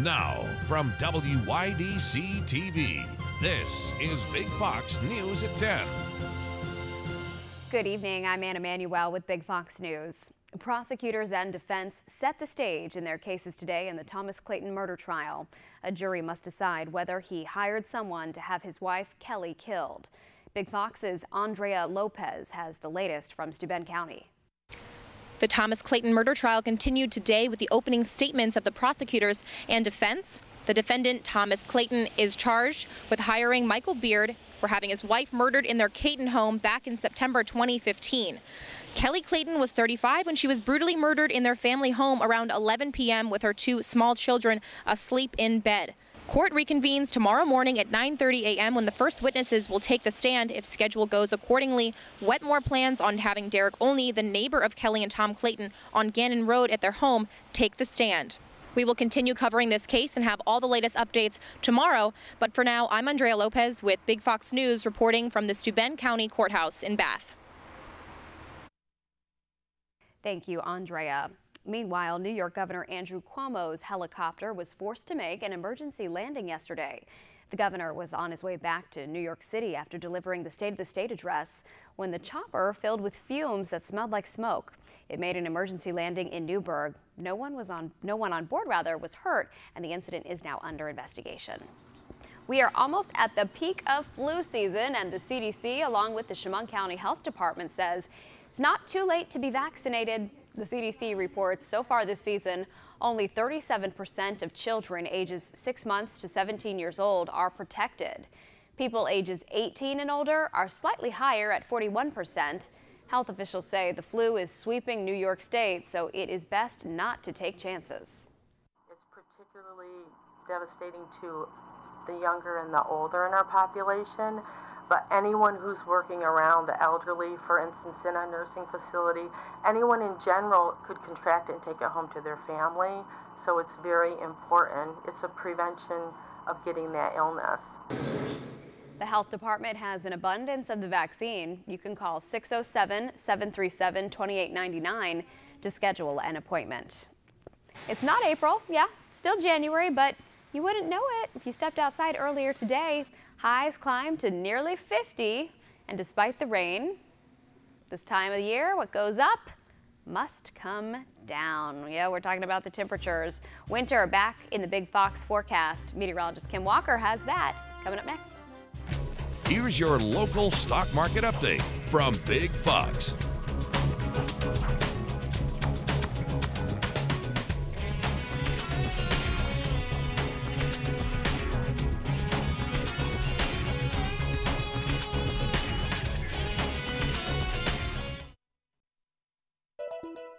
Now, from WYDC TV, this is Big Fox News at 10. Good evening. I'm Anna Manuel with Big Fox News. Prosecutors and defense set the stage in their cases today in the Thomas Clayton murder trial. A jury must decide whether he hired someone to have his wife, Kelly, killed. Big Fox's Andrea Lopez has the latest from Steuben County. The Thomas Clayton murder trial continued today with the opening statements of the prosecutors and defense. The defendant, Thomas Clayton, is charged with hiring Michael Beard for having his wife murdered in their Cayton home back in September 2015. Kelly Clayton was 35 when she was brutally murdered in their family home around 11 p.m. with her two small children asleep in bed. Court reconvenes tomorrow morning at 9:30 a.m. when the first witnesses will take the stand if schedule goes accordingly. Wetmore plans on having Derek Olney, the neighbor of Kelly and Tom Clayton on Gannon Road at their home, take the stand. We will continue covering this case and have all the latest updates tomorrow. But for now, I'm Andrea Lopez with Big Fox News reporting from the Steuben County Courthouse in Bath. Thank you, Andrea. Meanwhile, New York Governor Andrew Cuomo's helicopter was forced to make an emergency landing yesterday. The governor was on his way back to New York City after delivering the State of the State address when the chopper filled with fumes that smelled like smoke. It made an emergency landing in Newburgh. No one on board was hurt, and the incident is now under investigation. We are almost at the peak of flu season, and the CDC, along with the Chemung County Health Department, says it's not too late to be vaccinated. The CDC reports so far this season, only 37% of children ages 6 months to 17 years old are protected. People ages 18 and older are slightly higher at 41%. Health officials say the flu is sweeping New York State, so it is best not to take chances. It's particularly devastating to the younger and the older in our population. But anyone who's working around the elderly, for instance, in a nursing facility, anyone in general could contract it and take it home to their family. So it's very important. It's a prevention of getting that illness. The health department has an abundance of the vaccine. You can call 607-737-2899 to schedule an appointment. It's not April, yeah, it's still January, but you wouldn't know it if you stepped outside earlier today. Highs climbed to nearly 50, and despite the rain, this time of the year, what goes up must come down. Yeah, we're talking about the temperatures. Winter back in the Big Fox forecast. Meteorologist Kim Walker has that coming up next. Here's your local stock market update from Big Fox.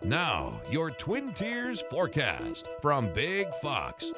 Now, your Twin Tiers forecast from Big Fox.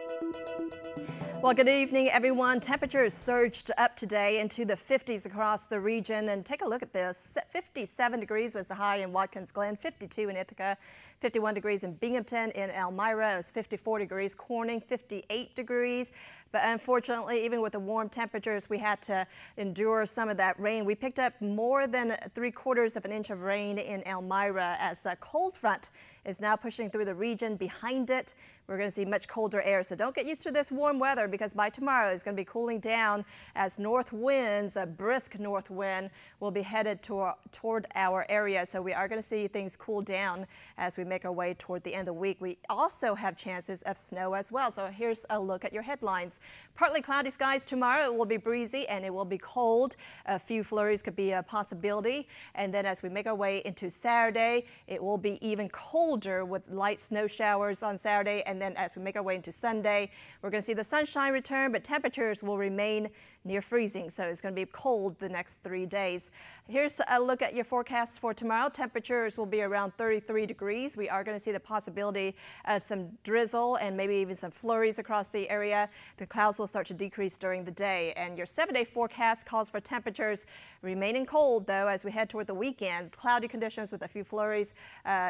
Well, good evening, everyone. Temperatures surged up today into the 50s across the region. And take a look at this. 57 degrees was the high in Watkins Glen, 52 in Ithaca, 51 degrees in Binghamton. In Elmira, it was 54 degrees. Corning, 58 degrees. But unfortunately, even with the warm temperatures, we had to endure some of that rain. We picked up more than 3/4 of an inch of rain in Elmira as a cold front is now pushing through the region. Behind it, we're going to see much colder air. So don't get used to this warm weather, because by tomorrow it's going to be cooling down as north winds, a brisk north wind, will be headed toward our area. So we are going to see things cool down as we make our way toward the end of the week. We also have chances of snow as well. So here's a look at your headlines. Partly cloudy skies tomorrow. It will be breezy and it will be cold. A few flurries could be a possibility. And then as we make our way into Saturday, it will be even colder with light snow showers on Saturday. And then as we make our way into Sunday, we're going to see the sunshine return, but temperatures will remain near freezing. So it's going to be cold the next 3 days. Here's a look at your forecast for tomorrow. Temperatures will be around 33 degrees. We are going to see the possibility of some drizzle and maybe even some flurries across the area. The clouds will start to decrease during the day. And your 7-day forecast calls for temperatures remaining cold, though, as we head toward the weekend. Cloudy conditions with a few flurries,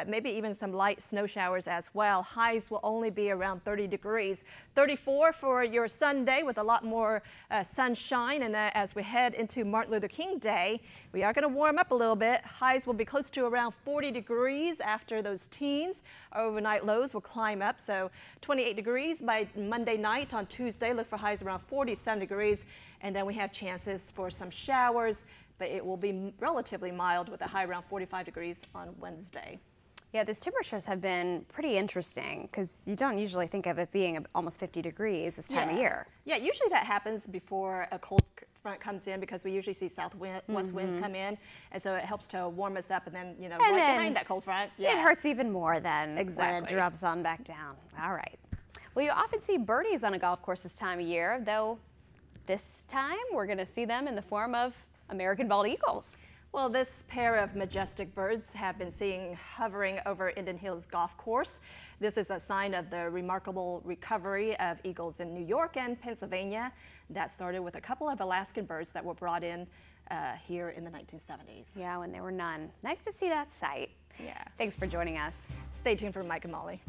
maybe even some light snow showers as well. Highs will only be around 30 degrees. 34 for your your Sunday with a lot more sunshine, and as we head into Martin Luther King Day, we are going to warm up a little bit. Highs will be close to around 40 degrees after those teens. Overnight lows will climb up, so 28 degrees by Monday night. On Tuesday, look for highs around 47 degrees, and then we have chances for some showers, but it will be relatively mild with a high around 45 degrees on Wednesday. Yeah, these temperatures have been pretty interesting because you don't usually think of it being almost 50 degrees this time of year. Yeah, usually that happens before a cold front comes in because we usually see southwest winds come in, and so it helps to warm us up, and then, you know, right behind that cold front. Yeah. It hurts even more then when Exactly. it drops on back down. All right. Well, you often see birdies on a golf course this time of year, though this time we're going to see them in the form of American bald eagles. Well, this pair of majestic birds have been seen hovering over Indian Hills Golf Course. This is a sign of the remarkable recovery of eagles in New York and Pennsylvania. That started with a couple of Alaskan birds that were brought in here in the 1970s. Yeah, when there were none. Nice to see that sight. Yeah. Thanks for joining us. Stay tuned for Mike and Molly.